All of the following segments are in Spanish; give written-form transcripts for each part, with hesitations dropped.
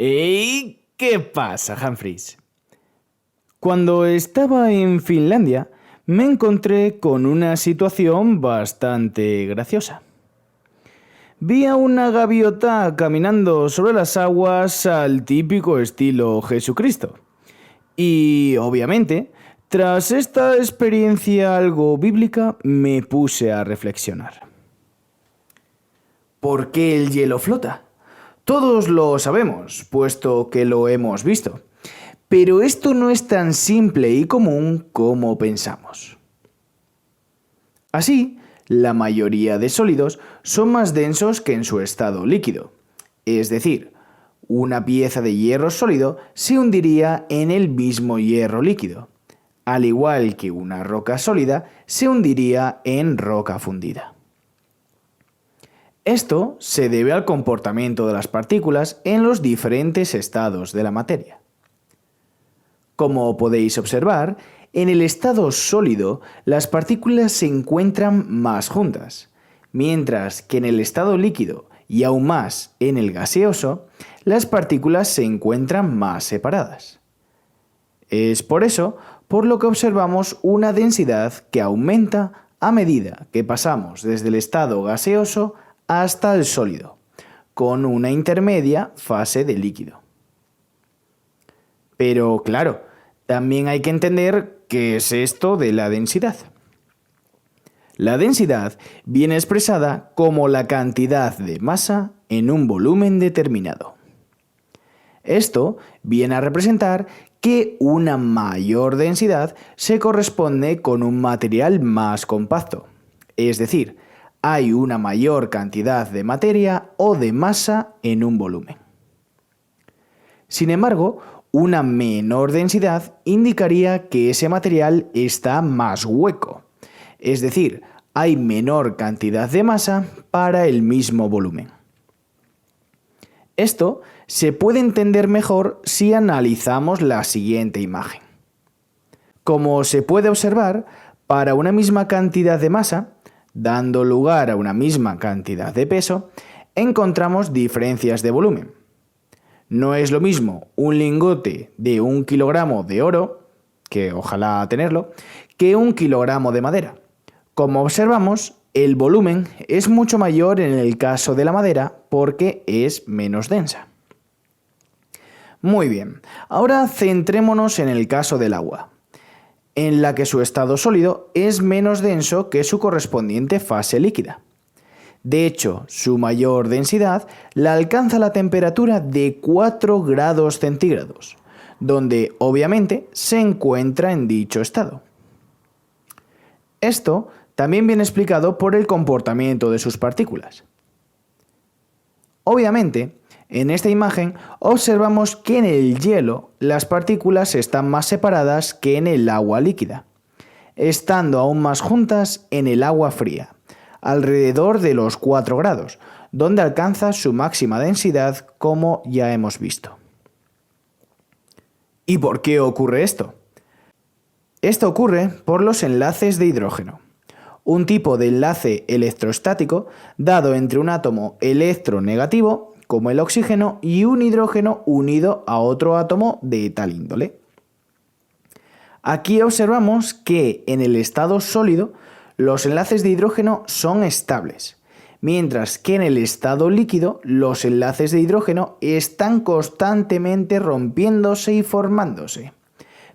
¿Y qué pasa, Humphries? Cuando estaba en Finlandia, me encontré con una situación bastante graciosa. Vi a una gaviota caminando sobre las aguas al típico estilo Jesucristo. Y, obviamente, tras esta experiencia algo bíblica, me puse a reflexionar. ¿Por qué el hielo flota? Todos lo sabemos, puesto que lo hemos visto. Pero esto no es tan simple y común como pensamos. Así, la mayoría de sólidos son más densos que en su estado líquido. Es decir, una pieza de hierro sólido se hundiría en el mismo hierro líquido, al igual que una roca sólida se hundiría en roca fundida. Esto se debe al comportamiento de las partículas en los diferentes estados de la materia. Como podéis observar, en el estado sólido las partículas se encuentran más juntas, mientras que en el estado líquido y aún más en el gaseoso, las partículas se encuentran más separadas. Es por eso por lo que observamos una densidad que aumenta a medida que pasamos desde el estado gaseoso hasta el sólido, con una intermedia fase de líquido. Pero claro, también hay que entender qué es esto de la densidad. La densidad viene expresada como la cantidad de masa en un volumen determinado. Esto viene a representar que una mayor densidad se corresponde con un material más compacto, es decir, hay una mayor cantidad de materia o de masa en un volumen. Sin embargo, una menor densidad indicaría que ese material está más hueco, es decir, hay menor cantidad de masa para el mismo volumen. Esto se puede entender mejor si analizamos la siguiente imagen. Como se puede observar, para una misma cantidad de masa, dando lugar a una misma cantidad de peso, encontramos diferencias de volumen. No es lo mismo un lingote de 1 kilogramo de oro, que ojalá tenerlo, que 1 kilogramo de madera. Como observamos, el volumen es mucho mayor en el caso de la madera porque es menos densa. Muy bien, ahora centrémonos en el caso del agua, en la que su estado sólido es menos denso que su correspondiente fase líquida. De hecho, su mayor densidad la alcanza la temperatura de 4 grados centígrados, donde obviamente se encuentra en dicho estado. Esto también viene explicado por el comportamiento de sus partículas. Obviamente, en esta imagen observamos que en el hielo las partículas están más separadas que en el agua líquida, estando aún más juntas en el agua fría, alrededor de los 4 grados, donde alcanza su máxima densidad, como ya hemos visto. ¿Y por qué ocurre esto? Esto ocurre por los enlaces de hidrógeno, un tipo de enlace electrostático dado entre un átomo electronegativo, como el oxígeno, y un hidrógeno unido a otro átomo de tal índole. Aquí observamos que en el estado sólido los enlaces de hidrógeno son estables, mientras que en el estado líquido los enlaces de hidrógeno están constantemente rompiéndose y formándose,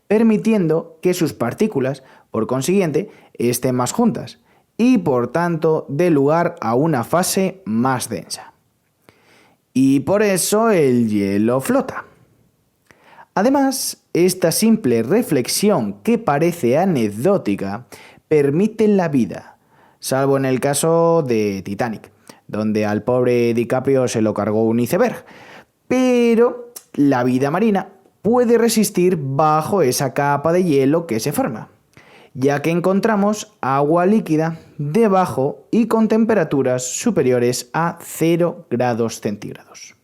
permitiendo que sus partículas, por consiguiente, estén más juntas y por tanto dé lugar a una fase más densa. Y por eso el hielo flota. Además, esta simple reflexión que parece anecdótica permite la vida, salvo en el caso de Titanic, donde al pobre DiCaprio se lo cargó un iceberg. Pero la vida marina puede resistir bajo esa capa de hielo que se forma, ya que encontramos agua líquida debajo y con temperaturas superiores a 0 grados centígrados.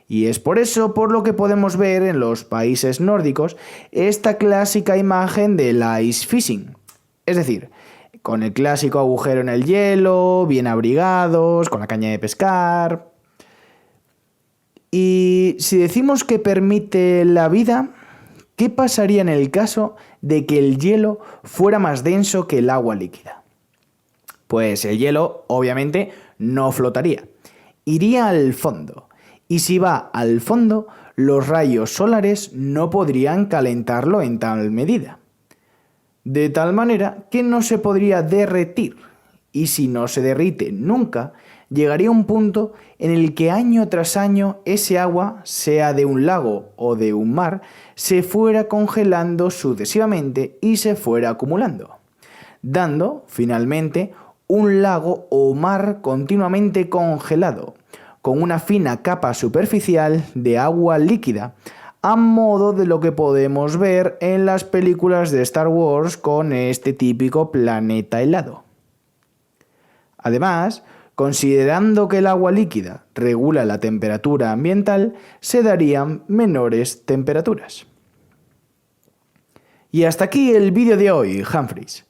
Y es por eso por lo que podemos ver en los países nórdicos esta clásica imagen del ice fishing, es decir, con el clásico agujero en el hielo, bien abrigados, con la caña de pescar. Y si decimos que permite la vida, ¿qué pasaría en el caso de que el hielo fuera más denso que el agua líquida? Pues el hielo, obviamente, no flotaría. Iría al fondo. Y si va al fondo, los rayos solares no podrían calentarlo en tal medida. De tal manera que no se podría derretir. Y si no se derrite nunca, llegaría un punto en el que año tras año ese agua, sea de un lago o de un mar, se fuera congelando sucesivamente y se fuera acumulando, dando, finalmente, un lago o mar continuamente congelado, con una fina capa superficial de agua líquida, a modo de lo que podemos ver en las películas de Star Wars con este típico planeta helado. Además, considerando que el agua líquida regula la temperatura ambiental, se darían menores temperaturas. Y hasta aquí el vídeo de hoy, Humphreys.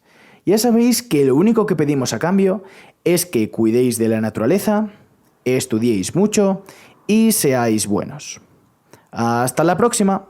Ya sabéis que lo único que pedimos a cambio es que cuidéis de la naturaleza, estudiéis mucho y seáis buenos. ¡Hasta la próxima!